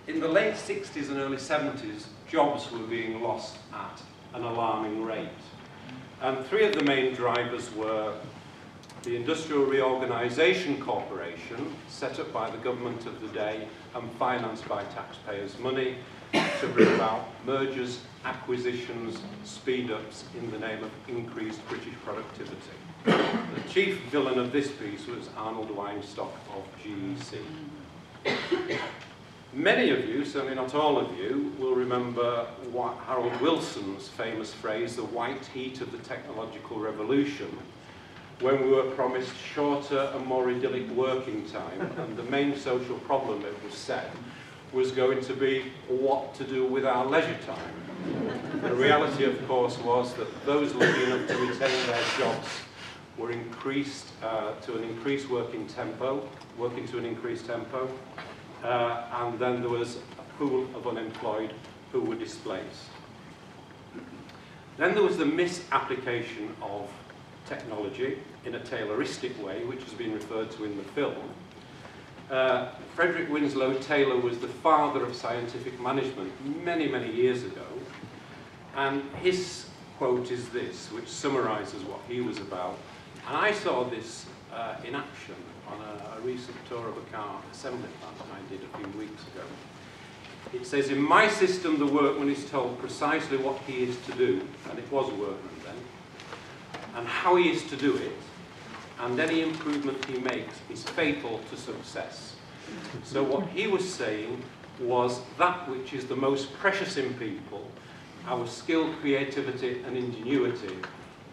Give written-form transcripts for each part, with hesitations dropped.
In the late 60s and early 70s, jobs were being lost at an alarming rate. And three of the main drivers were the Industrial Reorganisation Corporation, set up by the government of the day and financed by taxpayers' money to bring about mergers, acquisitions, speed-ups in the name of increased British productivity. The chief villain of this piece was Arnold Weinstock of GEC. Many of you, certainly not all of you, will remember Harold Wilson's famous phrase, the white heat of the technological revolution, when we were promised shorter and more idyllic working time, and the main social problem, it was said, was going to be what to do with our leisure time. The reality, of course, was that those lucky enough to retain their jobs were increased to an increased working to an increased tempo, and then there was a pool of unemployed who were displaced. Then there was the misapplication of technology in a Tayloristic way, which has been referred to in the film. Frederick Winslow Taylor was the father of scientific management many, many years ago, and his quote is this, which summarises what he was about. And I saw this in action on a recent tour of a car assembly plant I did a few weeks ago. It says, in my system, the workman is told precisely what he is to do, and it was a workman then, and how he is to do it, and any improvement he makes is fatal to success. So what he was saying was that which is the most precious in people, our skill, creativity, and ingenuity,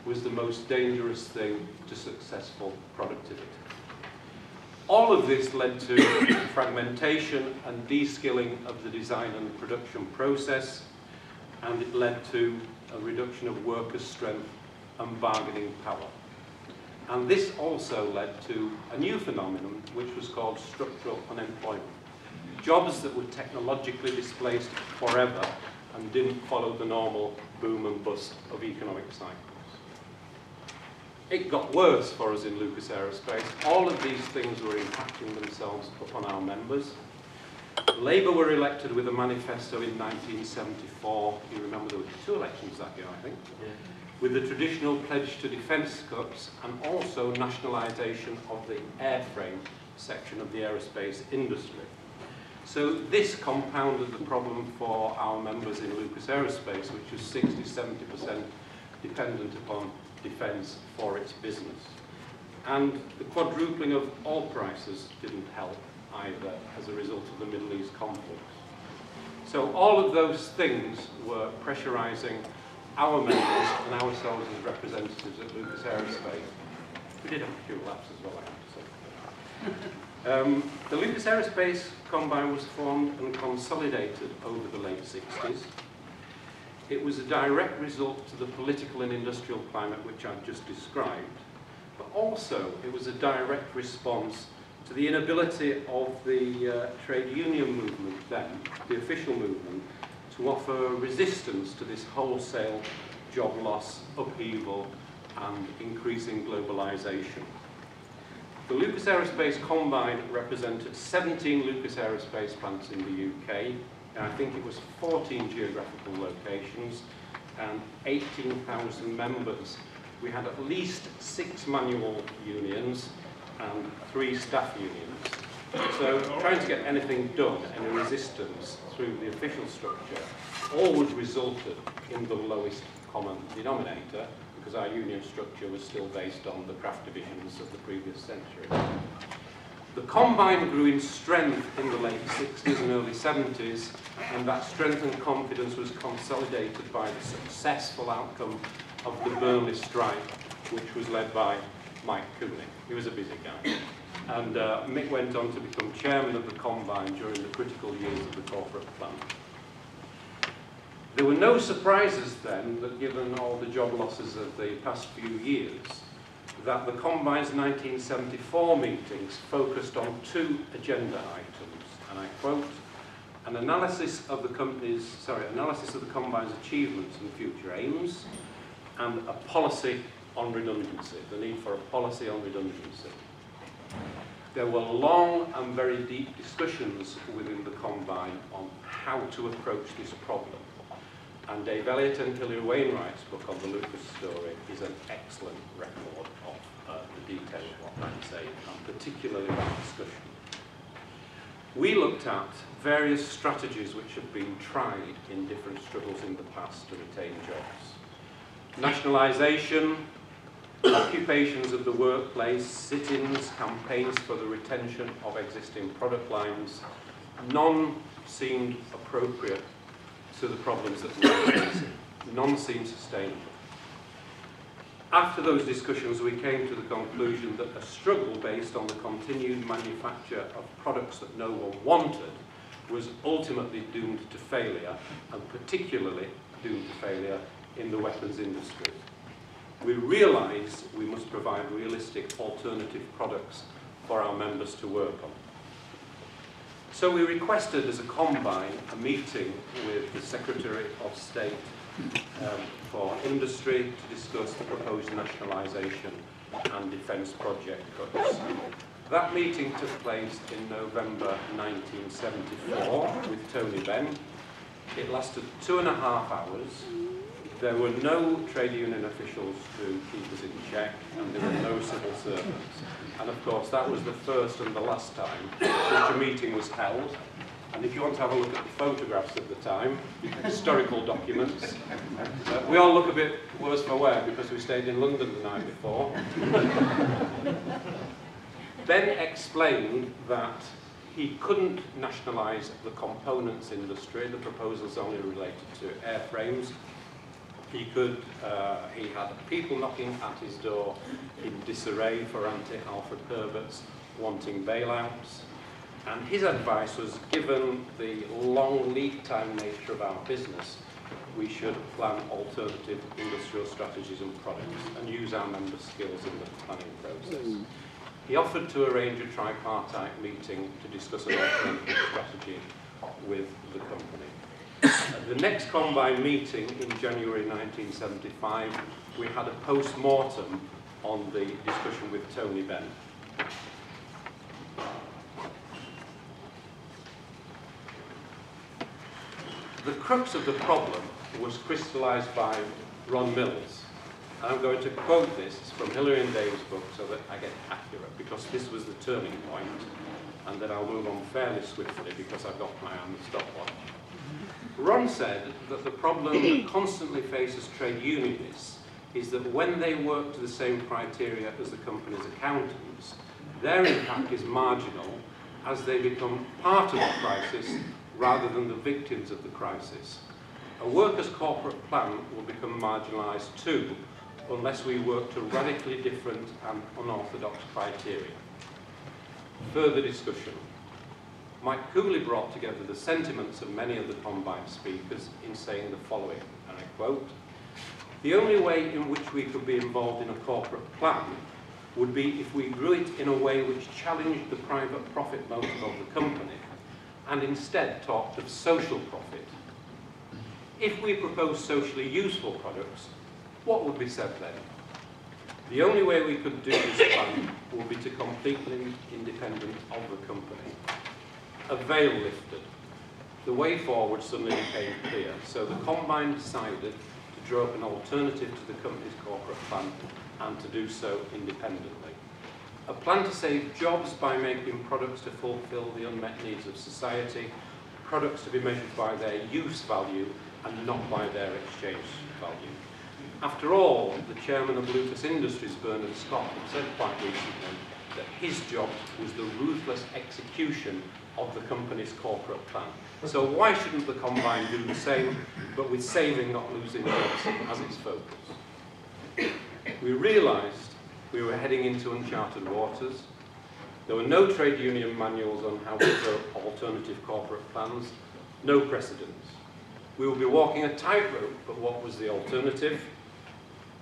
was the most dangerous thing to successful productivity. All of this led to fragmentation and de-skilling of the design and production process, and it led to a reduction of workers' strength and bargaining power. And this also led to a new phenomenon, which was called structural unemployment. Jobs that were technologically displaced forever and didn't follow the normal boom and bust of economic cycles. It got worse for us in Lucas Aerospace. All of these things were impacting themselves upon our members. Labour were elected with a manifesto in 1974. You remember there were 2 elections that year, I think. Yeah. With the traditional pledge to defence cuts and also nationalisation of the airframe section of the aerospace industry. So this compounded the problem for our members in Lucas Aerospace, which was 60–70% dependent upon defence for its business. And the quadrupling of oil prices didn't help either as a result of the Middle East conflict. So all of those things were pressurising our members and ourselves as representatives at Lucas Aerospace. We did have a few laughs as well, I have to say. The Lucas Aerospace Combine was formed and consolidated over the late 60s. It was a direct result to the political and industrial climate which I've just described, but also it was a direct response to the inability of the trade union movement then, the official movement, to offer resistance to this wholesale job loss, upheaval, and increasing globalization. The Lucas Aerospace Combine represented 17 Lucas Aerospace plants in the UK, and I think it was 14 geographical locations and 18,000 members. We had at least 6 manual unions and 3 staff unions. So trying to get anything done, any resistance through the official structure, always resulted in the lowest common denominator, because our union structure was still based on the craft divisions of the previous century. The Combine grew in strength in the late 60s and early 70s, and that strength and confidence was consolidated by the successful outcome of the Burnley strike, which was led by Mike Cooney. He was a busy guy. And Mick went on to become chairman of the Combine during the critical years of the corporate plan. There were no surprises then that, given all the job losses of the past few years, that the Combine's 1974 meetings focused on 2 agenda items, and I quote, an analysis of the Combine's achievements and future aims, and a policy on redundancy, the need for a policy on redundancy. There were long and very deep discussions within the Combine on how to approach this problem. And Dave Elliott and Hilary Wainwright's book on the Lucas story is an excellent record of the detail of what I say, and particularly that discussion. We looked at various strategies which have been tried in different struggles in the past to retain jobs. Nationalisation, occupations of the workplace, sit-ins, campaigns for the retention of existing product lines, none seemed appropriate to the problems that we were facing. None seemed sustainable. After those discussions, we came to the conclusion that a struggle based on the continued manufacture of products that no one wanted was ultimately doomed to failure, and particularly doomed to failure in the weapons industry. We realised we must provide realistic alternative products for our members to work on. So we requested as a Combine a meeting with the Secretary of State for Industry to discuss the proposed nationalisation and defence project cuts. That meeting took place in November 1974 with Tony Benn. It lasted 2.5 hours. There were no trade union officials to keep us in check, and there were no civil servants. And of course, that was the first and the last time such a meeting was held. And if you want to have a look at the photographs of the time, historical documents, we all look a bit worse for wear because we stayed in London the night before. Ben explained that he couldn't nationalise the components industry. The proposals only related to airframes. He had people knocking at his door in disarray for anti-Alfred Herberts wanting bailouts. And his advice was, given the long lead time nature of our business, we should plan alternative industrial strategies and products and use our members' skills in the planning process. He offered to arrange a tripartite meeting to discuss an alternative strategy with the company. At the next Combine meeting in January 1975, we had a post-mortem on the discussion with Tony Benn. The crux of the problem was crystallised by Ron Mills. And I'm going to quote this from Hilary and Dave's book so that I get accurate, because this was the turning point, and then I'll move on fairly swiftly because I've got my eye on the stopwatch. Ron said that the problem that constantly faces trade unionists is that when they work to the same criteria as the company's accountants, their impact is marginal as they become part of the crisis rather than the victims of the crisis. A workers' corporate plan will become marginalised too unless we work to radically different and unorthodox criteria. Further discussion. Mike Cooley brought together the sentiments of many of the Combine speakers in saying the following, and I quote, "The only way in which we could be involved in a corporate plan would be if we grew it in a way which challenged the private profit motive of the company and instead talked of social profit. If we proposed socially useful products, what would be said then? The only way we could do this plan would be to completely independent of the company." A veil lifted. The way forward suddenly became clear, so the Combine decided to draw up an alternative to the company's corporate plan and to do so independently. A plan to save jobs by making products to fulfil the unmet needs of society, products to be measured by their use value and not by their exchange value. After all, the chairman of Lucas Industries, Bernard Scott, had said quite recently that his job was the ruthless execution of the company's corporate plan. So why shouldn't the Combine do the same, but with saving, not losing jobs as its focus? We realised we were heading into uncharted waters. There were no trade union manuals on how to build alternative corporate plans, no precedents. We would be walking a tightrope, but what was the alternative?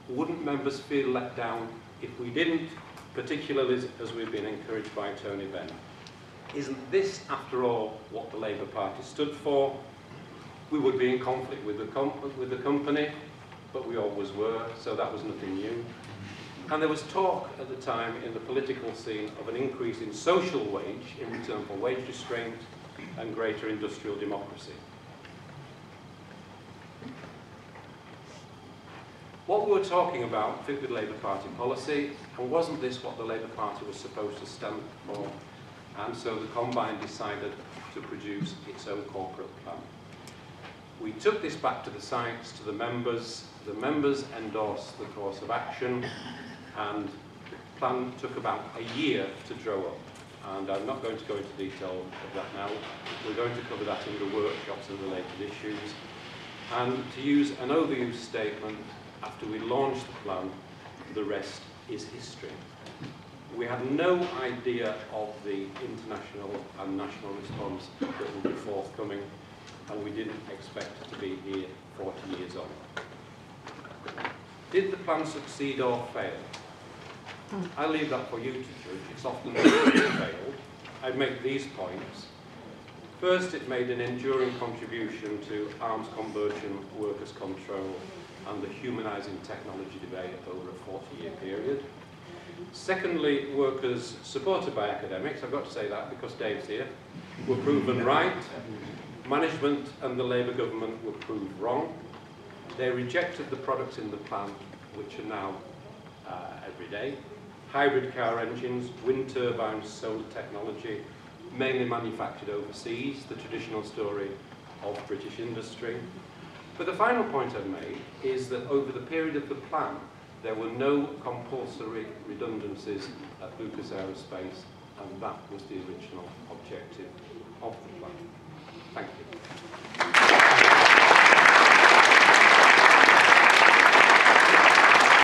Wouldn't members feel let down if we didn't, particularly as we've been encouraged by Tony Benn? Isn't this, after all, what the Labour Party stood for? We would be in conflict with the company, but we always were, so that was nothing new. And there was talk at the time in the political scene of an increase in social wage in return for wage restraint and greater industrial democracy. What we were talking about fit with Labour Party policy, and wasn't this what the Labour Party was supposed to stand for? And so the Combine decided to produce its own corporate plan. We took this back to the sites, to the members endorsed the course of action, and the plan took about a year to draw up. And I'm not going to go into detail of that now. We're going to cover that in the workshops and related issues. And to use an overused statement, after we launched the plan, the rest is history. We had no idea of the international and national response that would be forthcoming, and we didn't expect it to be here 40 years on. Did the plan succeed or fail? I leave that for you to judge. It's often failed. I'd make these points. First, it made an enduring contribution to arms conversion, workers' control, and the humanising technology debate over a 40-year period. Secondly, workers supported by academics, I've got to say that because Dave's here, were proven right. Management and the Labour government were proved wrong. They rejected the products in the plan, which are now every day. Hybrid car engines, wind turbines, solar technology, mainly manufactured overseas, the traditional story of British industry. But the final point I've made is that over the period of the plan, there were no compulsory redundancies at Lucas Aerospace, and that was the original objective of the plan. Thank you.